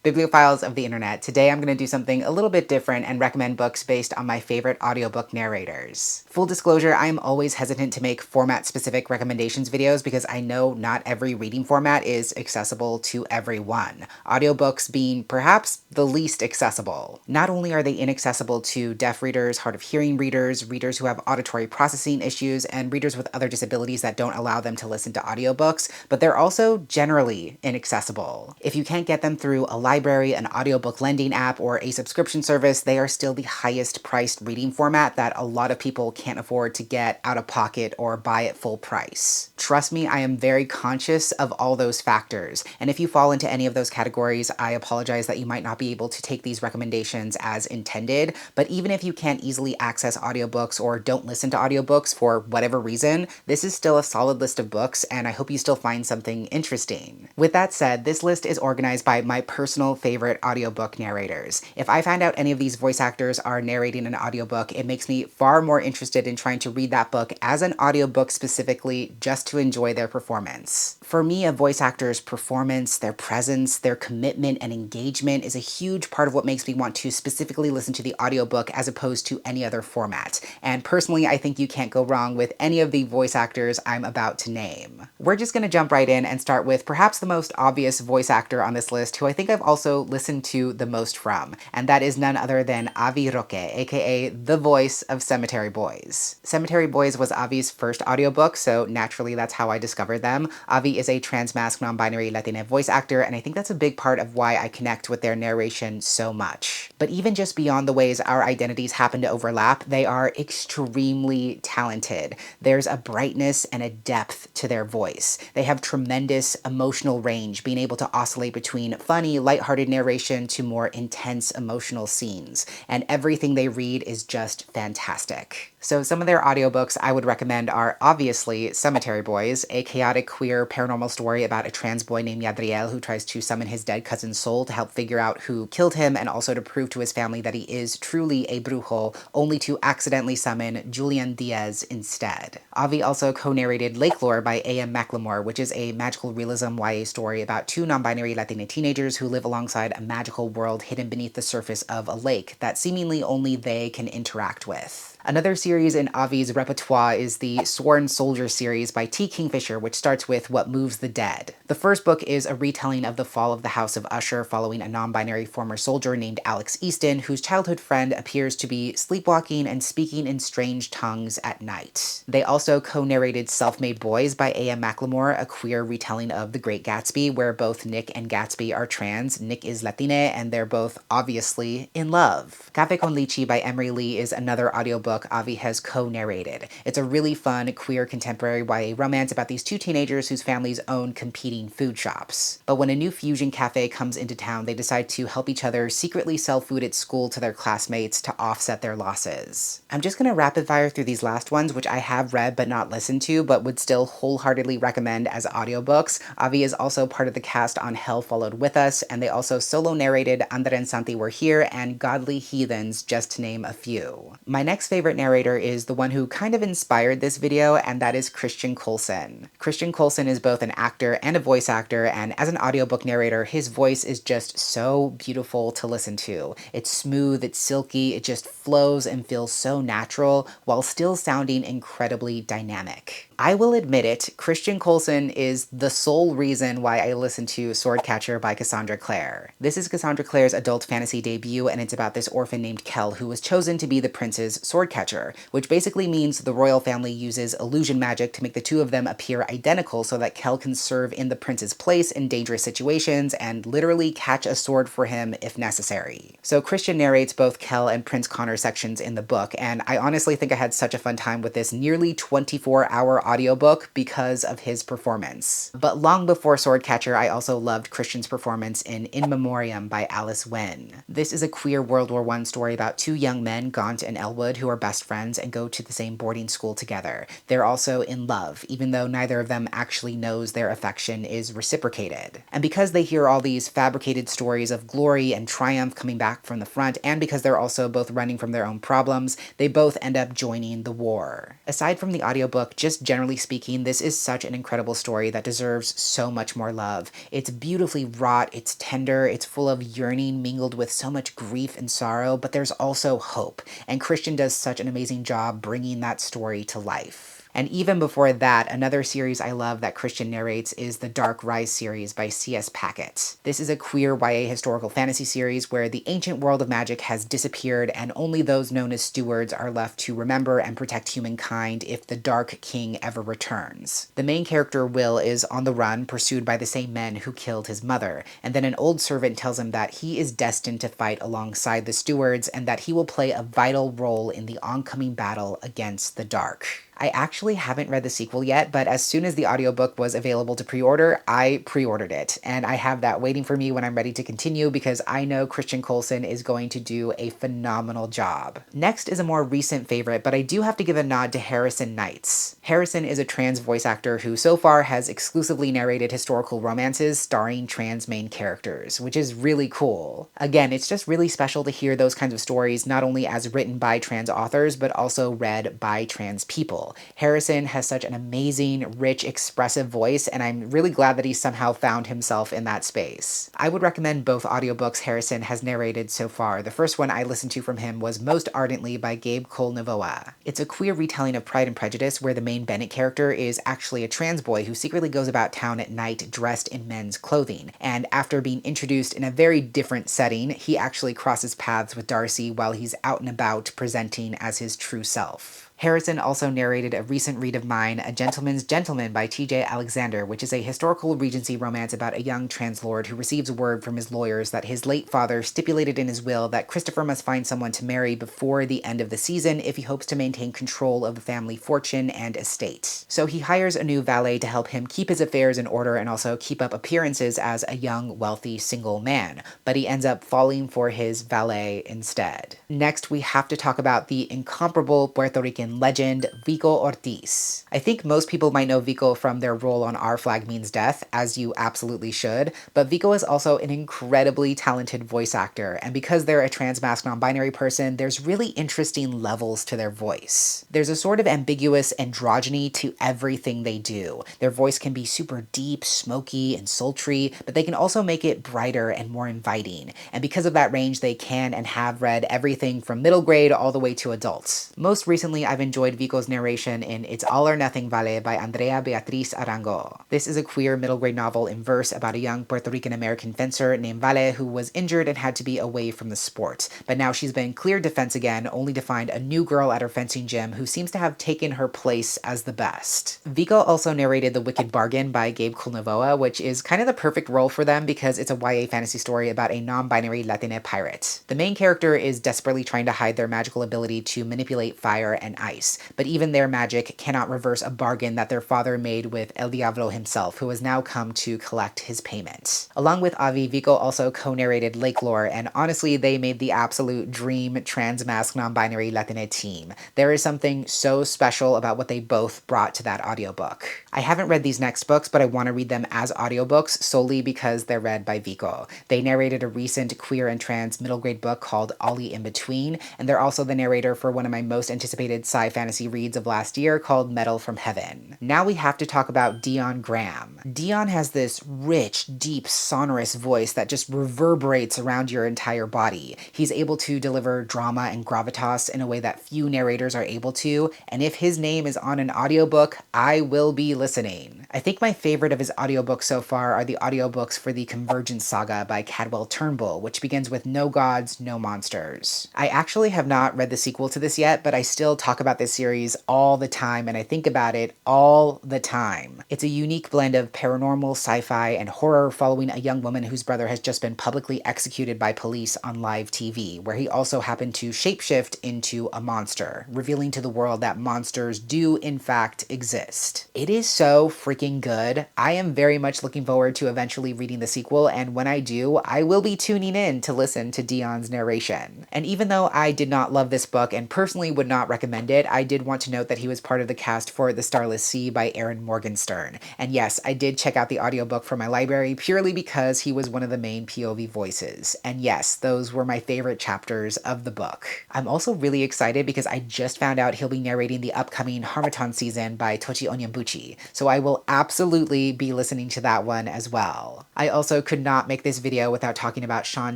Bibliophiles of the internet. Today I'm going to do something a little bit different and recommend books based on my favorite audiobook narrators. Full disclosure, I am always hesitant to make format-specific recommendations videos because I know not every reading format is accessible to everyone. Audiobooks being perhaps the least accessible. Not only are they inaccessible to deaf readers, hard of hearing readers, readers who have auditory processing issues, and readers with other disabilities that don't allow them to listen to audiobooks, but they're also generally inaccessible. If you can't get them through a library, an audiobook lending app, or a subscription service, they are still the highest priced reading format that a lot of people can't afford to get out of pocket or buy at full price. Trust me, I am very conscious of all those factors, and if you fall into any of those categories, I apologize that you might not be able to take these recommendations as intended, but even if you can't easily access audiobooks or don't listen to audiobooks for whatever reason, this is still a solid list of books, and I hope you still find something interesting. With that said, this list is organized by my personal favorite audiobook narrators. If I find out any of these voice actors are narrating an audiobook, it makes me far more interested in trying to read that book as an audiobook specifically just to enjoy their performance. For me, a voice actor's performance, their presence, their commitment and engagement is a huge part of what makes me want to specifically listen to the audiobook as opposed to any other format. And personally, I think you can't go wrong with any of the voice actors I'm about to name. We're just gonna jump right in and start with perhaps the most obvious voice actor on this list, who I think I've also listened to the most from, and that is none other than Avi Roque, aka the voice of Cemetery Boys. Cemetery Boys was Avi's first audiobook, so naturally that's how I discovered them. Avi is a trans-masc non-binary Latina voice actor, and I think that's a big part of why I connect with their narration so much. But even just beyond the ways our identities happen to overlap, they are extremely talented. There's a brightness and a depth to their voice. They have tremendous emotional range, being able to oscillate between funny, lighthearted narration to more intense emotional scenes, and everything they read is just fantastic. So some of their audiobooks I would recommend are obviously Cemetery Boys, a chaotic queer paranormal story about a trans boy named Yadriel who tries to summon his dead cousin's soul to help figure out who killed him and also to prove to his family that he is truly a brujo, only to accidentally summon Julian Diaz instead. Avi also co-narrated Lake Lore by A.M. Macklemore, which is a magical realism YA story about two non-binary Latina teenagers who live alongside a magical world hidden beneath the surface of a lake that seemingly only they can interact with. Another series in Avi's repertoire is the Sworn Soldier series by T. Kingfisher, which starts with What Moves the Dead. The first book is a retelling of the fall of the House of Usher following a non-binary former soldier named Alex Easton, whose childhood friend appears to be sleepwalking and speaking in strange tongues at night. They also co-narrated Self-Made Boys by A.M. Macklemore, a queer retelling of The Great Gatsby, where both Nick and Gatsby are trans. Nick is Latina, and they're both obviously in love. Café con Leche by Emery Lee is another audiobook Avi has co-narrated. It's a really fun, queer, contemporary YA romance about these two teenagers whose families own competing food shops. But when a new fusion cafe comes into town, they decide to help each other secretly sell food at school to their classmates to offset their losses. I'm just gonna rapid fire through these last ones, which I have read but not listened to, but would still wholeheartedly recommend as audiobooks. Avi is also part of the cast on Hell Followed With Us, and they also solo narrated Andre and Santi Were Here and Godly Heathens, just to name a few. My next favorite narrator is the one who kind of inspired this video, and that is Christian Coulson. Christian Coulson is both an actor and a voice actor, and as an audiobook narrator, his voice is just so beautiful to listen to. It's smooth, it's silky, it just flows and feels so natural while still sounding incredibly dynamic. I will admit it, Christian Coulson is the sole reason why I listen to Swordcatcher by Cassandra Clare. This is Cassandra Clare's adult fantasy debut, and it's about this orphan named Kel who was chosen to be the prince's swordcatcher, which basically means the royal family uses illusion magic to make the two of them appear identical so that Kel can serve in the prince's place in dangerous situations and literally catch a sword for him if necessary. So Christian narrates both Kel and Prince Connor sections in the book, and I honestly think I had such a fun time with this nearly 24-hour audiobook because of his performance. But long before Swordcatcher, I also loved Christian's performance in Memoriam by Alice Wen. This is a queer World War I story about two young men, Gaunt and Elwood, who are best friends and go to the same boarding school together. They're also in love, even though neither of them actually knows their affection is reciprocated. And because they hear all these fabricated stories of glory and triumph coming back from the front, and because they're also both running from their own problems, they both end up joining the war. Aside from the audiobook, just generally speaking, this is such an incredible story that deserves so much more love. It's beautifully wrought, it's tender, it's full of yearning mingled with so much grief and sorrow, but there's also hope, and Christian does such an amazing job bringing that story to life. And even before that, another series I love that Christian narrates is the Dark Rise series by C.S. Packet. This is a queer YA historical fantasy series where the ancient world of magic has disappeared and only those known as stewards are left to remember and protect humankind if the Dark King ever returns. The main character, Will, is on the run, pursued by the same men who killed his mother, and then an old servant tells him that he is destined to fight alongside the stewards and that he will play a vital role in the oncoming battle against the Dark. I actually haven't read the sequel yet, but as soon as the audiobook was available to pre-order, I pre-ordered it, and I have that waiting for me when I'm ready to continue because I know Christian Colson is going to do a phenomenal job. Next is a more recent favorite, but I do have to give a nod to Harrison Knights. Harrison is a trans voice actor who so far has exclusively narrated historical romances starring trans main characters, which is really cool. Again, it's just really special to hear those kinds of stories not only as written by trans authors, but also read by trans people. Harrison has such an amazing, rich, expressive voice, and I'm really glad that he somehow found himself in that space. I would recommend both audiobooks Harrison has narrated so far. The first one I listened to from him was Most Ardently by Gabe Cole-Novoa. It's a queer retelling of Pride and Prejudice where the main Bennett character is actually a trans boy who secretly goes about town at night dressed in men's clothing, and after being introduced in a very different setting, he actually crosses paths with Darcy while he's out and about presenting as his true self. Harrison also narrated a recent read of mine, A Gentleman's Gentleman by T.J. Alexander, which is a historical Regency romance about a young trans lord who receives word from his lawyers that his late father stipulated in his will that Christopher must find someone to marry before the end of the season if he hopes to maintain control of the family fortune and estate. So he hires a new valet to help him keep his affairs in order and also keep up appearances as a young, wealthy, single man, but he ends up falling for his valet instead. Next, we have to talk about the incomparable Puerto Rican legend Vico Ortiz. I think most people might know Vico from their role on Our Flag Means Death, as you absolutely should, but Vico is also an incredibly talented voice actor, and because they're a trans-masked non-binary person, there's really interesting levels to their voice. There's a sort of ambiguous androgyny to everything they do. Their voice can be super deep, smoky, and sultry, but they can also make it brighter and more inviting, and because of that range, they can and have read everything from middle grade all the way to adults. Most recently, I've enjoyed Vico's narration in It's All or Nothing Vale by Andrea Beatriz Arango. This is a queer middle grade novel in verse about a young Puerto Rican American fencer named Vale who was injured and had to be away from the sport. But now she's been cleared defense again, only to find a new girl at her fencing gym who seems to have taken her place as the best. Vico also narrated The Wicked Bargain by Gabe Cole-Novoa, which is kind of the perfect role for them because it's a YA fantasy story about a non-binary Latina pirate. The main character is desperately trying to hide their magical ability to manipulate fire and ice, but even their magic cannot reverse a bargain that their father made with El Diablo himself, who has now come to collect his payment. Along with Avi, Vico also co-narrated Lake Lore, and honestly, they made the absolute dream trans-masked non-binary Latina team. There is something so special about what they both brought to that audiobook. I haven't read these next books, but I want to read them as audiobooks solely because they're read by Vico. They narrated a recent queer and trans middle grade book called Ollie in Between, and they're also the narrator for one of my most anticipated sci-fantasy reads of last year called Metal from Heaven. Now we have to talk about Dion Graham. Dion has this rich, deep, sonorous voice that just reverberates around your entire body. He's able to deliver drama and gravitas in a way that few narrators are able to, and if his name is on an audiobook, I will be listening. I think my favorite of his audiobooks so far are the audiobooks for the Convergence Saga by Cadwell Turnbull, which begins with No Gods, No Monsters. I actually have not read the sequel to this yet, but I still talk talk about this series all the time, and I think about it all the time. It's a unique blend of paranormal, sci-fi, and horror following a young woman whose brother has just been publicly executed by police on live TV, where he also happened to shapeshift into a monster, revealing to the world that monsters do in fact exist. It is so freaking good. I am very much looking forward to eventually reading the sequel, and when I do, I will be tuning in to listen to Dion's narration. And even though I did not love this book and personally would not recommend it, I did want to note that he was part of the cast for The Starless Sea by Aaron Morgenstern. And yes, I did check out the audiobook from my library purely because he was one of the main POV voices. And yes, those were my favorite chapters of the book. I'm also really excited because I just found out he'll be narrating the upcoming Harmattan season by Tochi Onyenbuchi, so I will absolutely be listening to that one as well. I also could not make this video without talking about Sean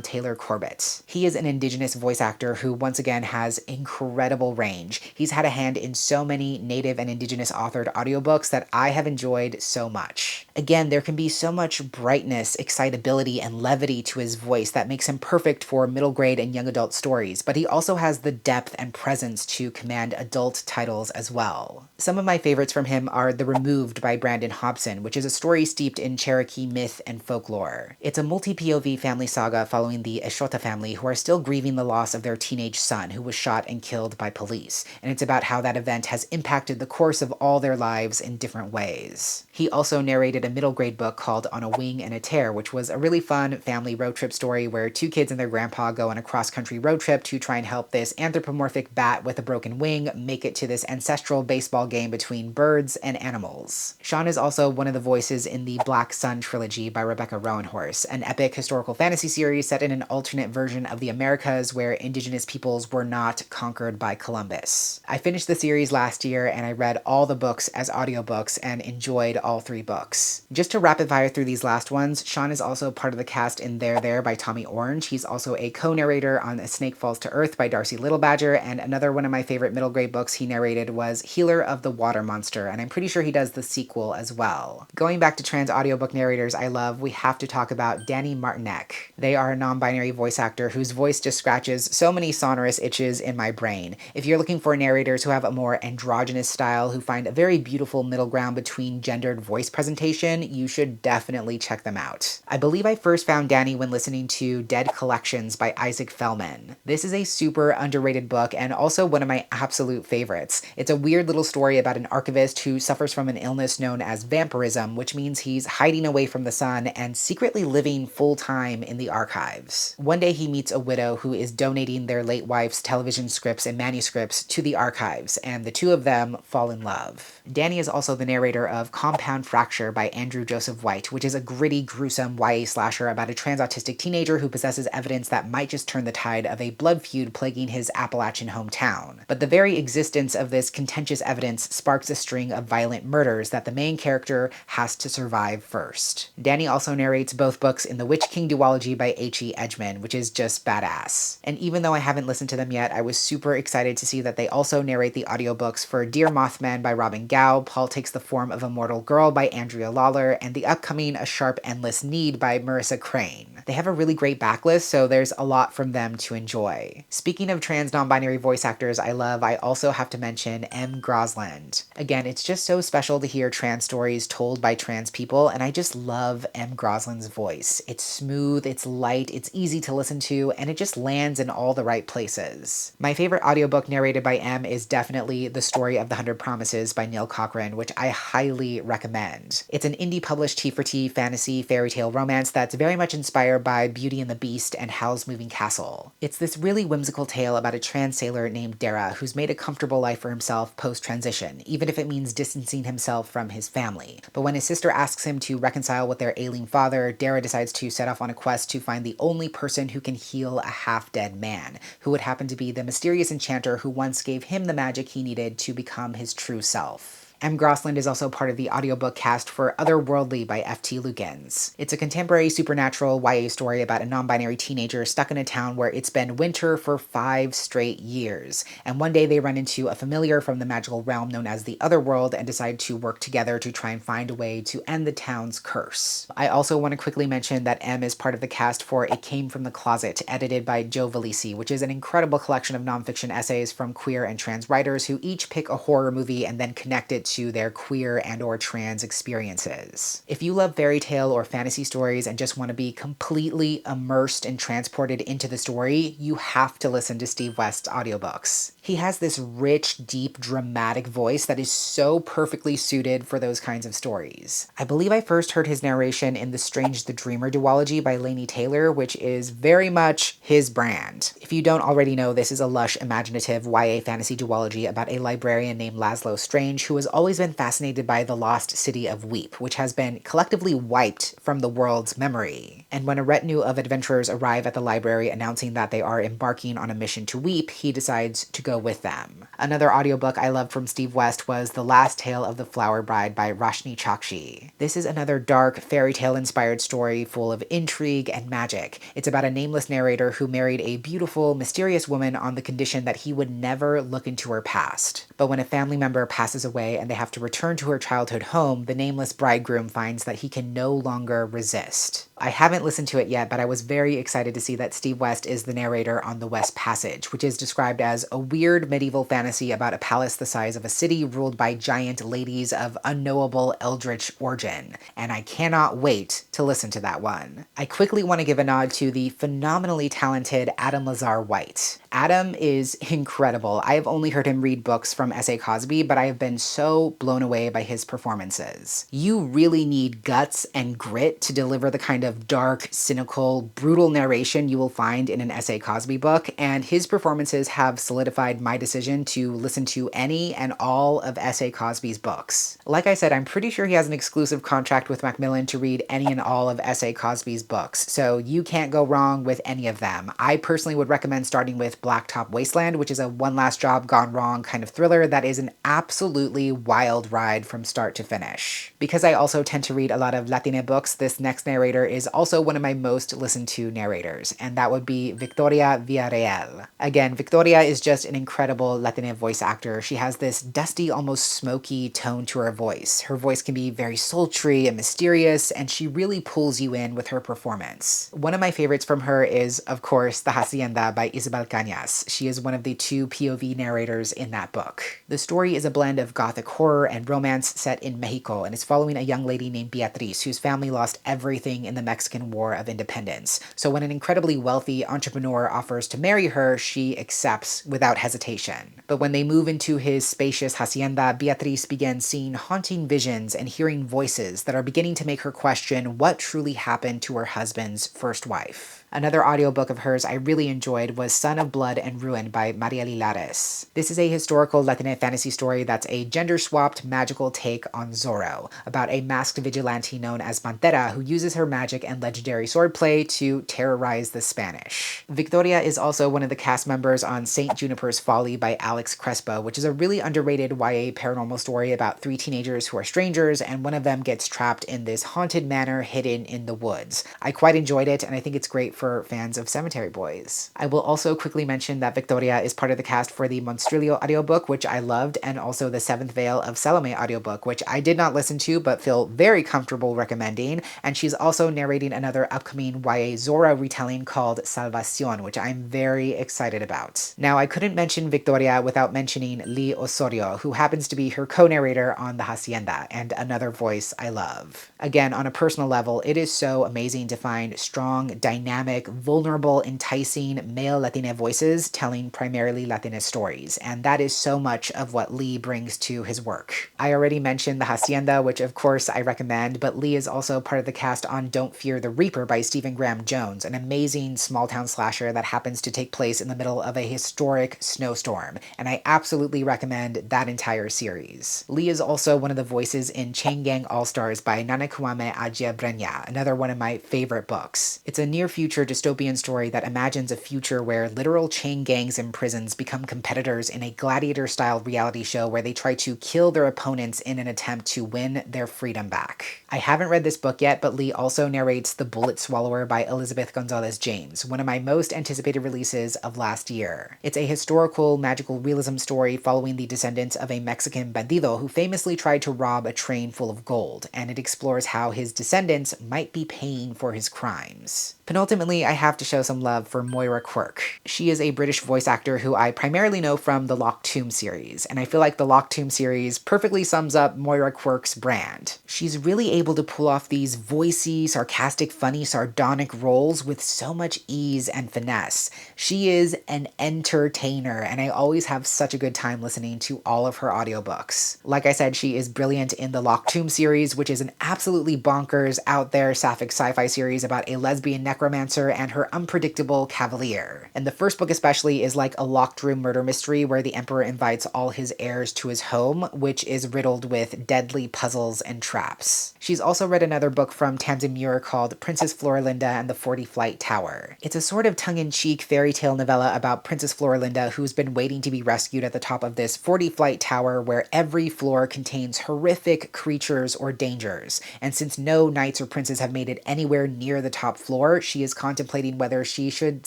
Taylor Corbett. He is an Indigenous voice actor who once again has incredible range. He's had a hand in so many Native and Indigenous authored audiobooks that I have enjoyed so much. Again, there can be so much brightness, excitability, and levity to his voice that makes him perfect for middle grade and young adult stories, but he also has the depth and presence to command adult titles as well. Some of my favorites from him are The Removed by Brandon Hobson, which is a story steeped in Cherokee myth and folklore. It's a multi-POV family saga following the Eshota family, who are still grieving the loss of their teenage son, who was shot and killed by police, and it's about how that event has impacted the course of all their lives in different ways. He also narrated a middle grade book called On a Wing and a Tear, which was a really fun family road trip story where two kids and their grandpa go on a cross-country road trip to try and help this anthropomorphic bat with a broken wing make it to this ancestral baseball game between birds and animals. Sean is also one of the voices in the Black Sun trilogy by Rebecca Roanhorse, an epic historical fantasy series set in an alternate version of the Americas where indigenous peoples were not conquered by Columbus. I finished the series last year and I read all the books as audiobooks and enjoyed all 3 books. Just to rapid fire through these last ones, Sean is also part of the cast in There by Tommy Orange. He's also a co-narrator on A Snake Falls to Earth by Darcy Littlebadger, and another one of my favorite middle grade books he narrated was Healer of the Water Monster, and I'm pretty sure he does the sequel as well. Going back to trans audiobook narrators I love, we have to talk about Danny Martinek. They are a non-binary voice actor whose voice just scratches so many sonorous itches in my brain. If you're looking for narrators who have a more androgynous style, who find a very beautiful middle ground between gendered voice presentation, you should definitely check them out. I believe I first found Danny when listening to Dead Collections by Isaac Fellman. This is a super underrated book and also one of my absolute favorites. It's a weird little story about an archivist who suffers from an illness known as vampirism, which means he's hiding away from the sun and secretly living full-time in the archives. One day he meets a widow who is donating their late wife's television scripts and manuscripts to the archives, and the two of them fall in love. Danny is also the narrator of Compound Fracture by Andrew Joseph White, which is a gritty, gruesome YA slasher about a trans-autistic teenager who possesses evidence that might just turn the tide of a blood feud plaguing his Appalachian hometown. But the very existence of this contentious evidence sparks a string of violent murders that the main character has to survive first. Danny also narrates both books in the Witch King duology by H.E. Edgman, which is just badass. And even though I haven't listened to them yet, I was super excited to see that they also narrate the audiobooks for Dear Mothman by Robin Gao, Paul Takes the Form of a Mortal Girl by Andrea Lawler, and the upcoming A Sharp Endless Need by Marissa Crane. They have a really great backlist, so there's a lot from them to enjoy. Speaking of trans non-binary voice actors I love, I also have to mention M. Grosland. Again, it's just so special to hear trans stories told by trans people, and I just love M. Grosland's voice. It's smooth, it's light, it's easy to listen to, and it just lands in all the right places. My favorite audiobook narrated by M is definitely The Story of the 100 Promises by Neil Cochran, which I highly recommend. It's an indie-published T4T fantasy fairy tale romance that's very much inspired by Beauty and the Beast and Howl's Moving Castle. It's this really whimsical tale about a trans sailor named Dara who's made a comfortable life for himself post-transition, even if it means distancing himself from his family. But when his sister asks him to reconcile with their ailing father, Dara decides to set off on a quest to find the only person who can heal a half-dead man, who would happen to be the mysterious enchanter who once gave him the magic he needed to become his true self. Em Grossland is also part of the audiobook cast for Otherworldly by F.T. Lugans. It's a contemporary supernatural YA story about a non-binary teenager stuck in a town where it's been winter for 5 straight years, and one day they run into a familiar from the magical realm known as the Otherworld and decide to work together to try and find a way to end the town's curse. I also want to quickly mention that Em is part of the cast for It Came from the Closet, edited by Joe Velisi, which is an incredible collection of nonfiction essays from queer and trans writers who each pick a horror movie and then connect it to their queer and or trans experiences. If you love fairy tale or fantasy stories and just want to be completely immersed and transported into the story, you have to listen to Steve West's audiobooks. He has this rich, deep, dramatic voice that is so perfectly suited for those kinds of stories. I believe I first heard his narration in The Strange the Dreamer duology by Laini Taylor, which is very much his brand. If you don't already know, this is a lush, imaginative YA fantasy duology about a librarian named Laszlo Strange who has always been fascinated by the lost city of Weep, which has been collectively wiped from the world's memory. And when a retinue of adventurers arrive at the library announcing that they are embarking on a mission to Weep, he decides to go with them. Another audiobook I loved from Steve West was The Last Tale of the Flower Bride by Roshni Chokshi. This is another dark, fairy tale inspired story full of intrigue and magic. It's about a nameless narrator who married a beautiful, mysterious woman on the condition that he would never look into her past. But when a family member passes away and they have to return to her childhood home, the nameless bridegroom finds that he can no longer resist. I haven't listened to it yet, but I was very excited to see that Steve West is the narrator on The West Passage, which is described as a weird medieval fantasy about a palace the size of a city ruled by giant ladies of unknowable eldritch origin, and I cannot wait to listen to that one. I quickly want to give a nod to the phenomenally talented Adam Lazar-White. Adam is incredible. I have only heard him read books from S.A. Cosby, but I have been so blown away by his performances. You really need guts and grit to deliver the kind of dark, cynical, brutal narration you will find in an S.A. Cosby book, and his performances have solidified my decision to listen to any and all of S.A. Cosby's books. Like I said, I'm pretty sure he has an exclusive contract with Macmillan to read any and all of S.A. Cosby's books, so you can't go wrong with any of them. I personally would recommend starting with Blacktop Wasteland, which is a one last job gone wrong kind of thriller that is an absolutely wild ride from start to finish. Because I also tend to read a lot of Latina books, this next narrator is also one of my most listened to narrators, and that would be Victoria Villarreal. Again, Victoria is just an incredible Latina voice actor. She has this dusty, almost smoky tone to her voice. Her voice can be very sultry and mysterious, and she really pulls you in with her performance. One of my favorites from her is, of course, The Hacienda by Isabel Cañas. She is one of the 2 POV narrators in that book. The story is a blend of gothic horror and romance set in Mexico, and is following a young lady named Beatriz, whose family lost everything in the Mexican War of Independence. So when an incredibly wealthy entrepreneur offers to marry her, she accepts without hesitation. But when they move into his spacious hacienda, Beatriz begins seeing haunting visions and hearing voices that are beginning to make her question what truly happened to her husband's first wife. Another audiobook of hers I really enjoyed was Son of Blood and Ruin by Maria Lilares. This is a historical Latina fantasy story that's a gender-swapped magical take on Zorro, about a masked vigilante known as Pantera who uses her magic and legendary swordplay to terrorize the Spanish. Victoria is also one of the cast members on Saint Juniper's Folly by Alex Crespo, which is a really underrated YA paranormal story about 3 teenagers who are strangers, and one of them gets trapped in this haunted manor hidden in the woods. I quite enjoyed it, and I think it's great for fans of Cemetery Boys. I will also quickly mention that Victoria is part of the cast for the Monstrillo audiobook, which I loved, and also the Seventh Veil of Salome audiobook, which I did not listen to but feel very comfortable recommending, and she's also narrating another upcoming YA Zorro retelling called Salvacion, which I'm very excited about. Now, I couldn't mention Victoria without mentioning Lee Osorio, who happens to be her co-narrator on The Hacienda, and another voice I love. Again, on a personal level, it is so amazing to find strong, dynamic, vulnerable, enticing male Latina voices telling primarily Latina stories, and that is so much of what Lee brings to his work. I already mentioned The Hacienda, which of course I recommend, but Lee is also part of the cast on Don't Fear the Reaper by Stephen Graham Jones, an amazing small-town slasher that happens to take place in the middle of a historic snowstorm, and I absolutely recommend that entire series. Lee is also one of the voices in Chain Gang All-Stars by Nanakwame Adjei-Brenyah, another one of my favorite books. It's a near-future dystopian story that imagines a future where literal several chain gangs in prisons become competitors in a gladiator-style reality show where they try to kill their opponents in an attempt to win their freedom back. I haven't read this book yet, but Lee also narrates The Bullet Swallower by Elizabeth Gonzalez James, one of my most anticipated releases of last year. It's a historical, magical realism story following the descendants of a Mexican bandido who famously tried to rob a train full of gold, and it explores how his descendants might be paying for his crimes. Penultimately, I have to show some love for Moira Quirk. She is a British voice actor who I primarily know from the Locked Tomb series, and I feel like the Locked Tomb series perfectly sums up Moira Quirk's brand. She's really able to pull off these voicey, sarcastic, funny, sardonic roles with so much ease and finesse. She is an entertainer, and I always have such a good time listening to all of her audiobooks. Like I said, she is brilliant in the Locked Tomb series, which is an absolutely bonkers, out there sapphic sci-fi series about a lesbian necromancer and her unpredictable cavalier. And the first book especially is like a locked room murder mystery where the emperor invites all his heirs to his home, which is riddled with deadly puzzles and traps. She's also read another book from Tamsin Muir called Princess Florinda and the 40-Flight Tower. It's a sort of tongue-in-cheek fairy tale novella about Princess Florinda who's been waiting to be rescued at the top of this 40-flight tower where every floor contains horrific creatures or dangers. And since no knights or princes have made it anywhere near the top floor, she is contemplating whether she should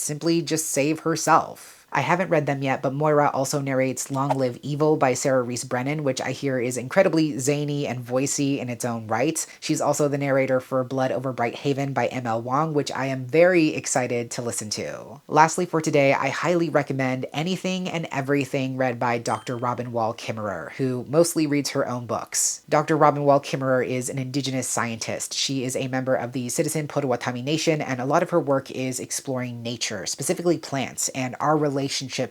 simply just save herself. I haven't read them yet, but Moira also narrates Long Live Evil by Sarah Rees Brennan, which I hear is incredibly zany and voicey in its own right. She's also the narrator for Blood Over Bright Haven by M.L. Wong, which I am very excited to listen to. Lastly for today, I highly recommend Anything and Everything read by Dr. Robin Wall Kimmerer, who mostly reads her own books. Dr. Robin Wall Kimmerer is an indigenous scientist. She is a member of the Citizen Potawatomi Nation, and a lot of her work is exploring nature, specifically plants, and our relationship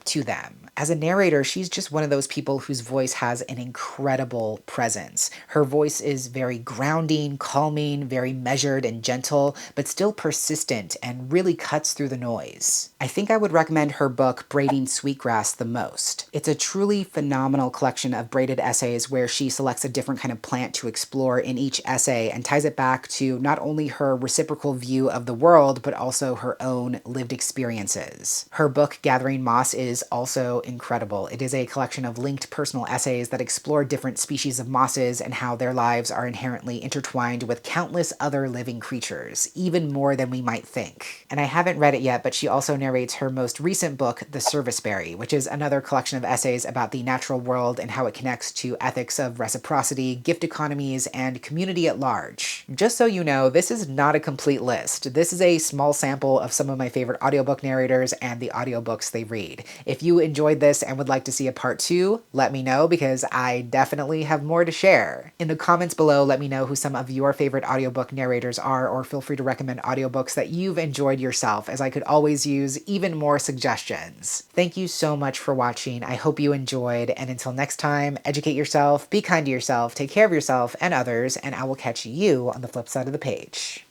to them. As a narrator, she's just one of those people whose voice has an incredible presence. Her voice is very grounding, calming, very measured and gentle, but still persistent and really cuts through the noise. I think I would recommend her book Braiding Sweetgrass the most. It's a truly phenomenal collection of braided essays where she selects a different kind of plant to explore in each essay and ties it back to not only her reciprocal view of the world, but also her own lived experiences. Her book Gathering Moss is also incredible. It is a collection of linked personal essays that explore different species of mosses and how their lives are inherently intertwined with countless other living creatures, even more than we might think. And I haven't read it yet, but she also narrates her most recent book, The Serviceberry, which is another collection of essays about the natural world and how it connects to ethics of reciprocity, gift economies, and community at large. Just so you know, this is not a complete list. This is a small sample of some of my favorite audiobook narrators and the audiobooks they read. If you enjoyed this and would like to see a part 2, let me know because I definitely have more to share. In the comments below, let me know who some of your favorite audiobook narrators are, or feel free to recommend audiobooks that you've enjoyed yourself, as I could always use even more suggestions. Thank you so much for watching. I hope you enjoyed, and until next time, educate yourself, be kind to yourself, take care of yourself and others, and I will catch you on the flip side of the page.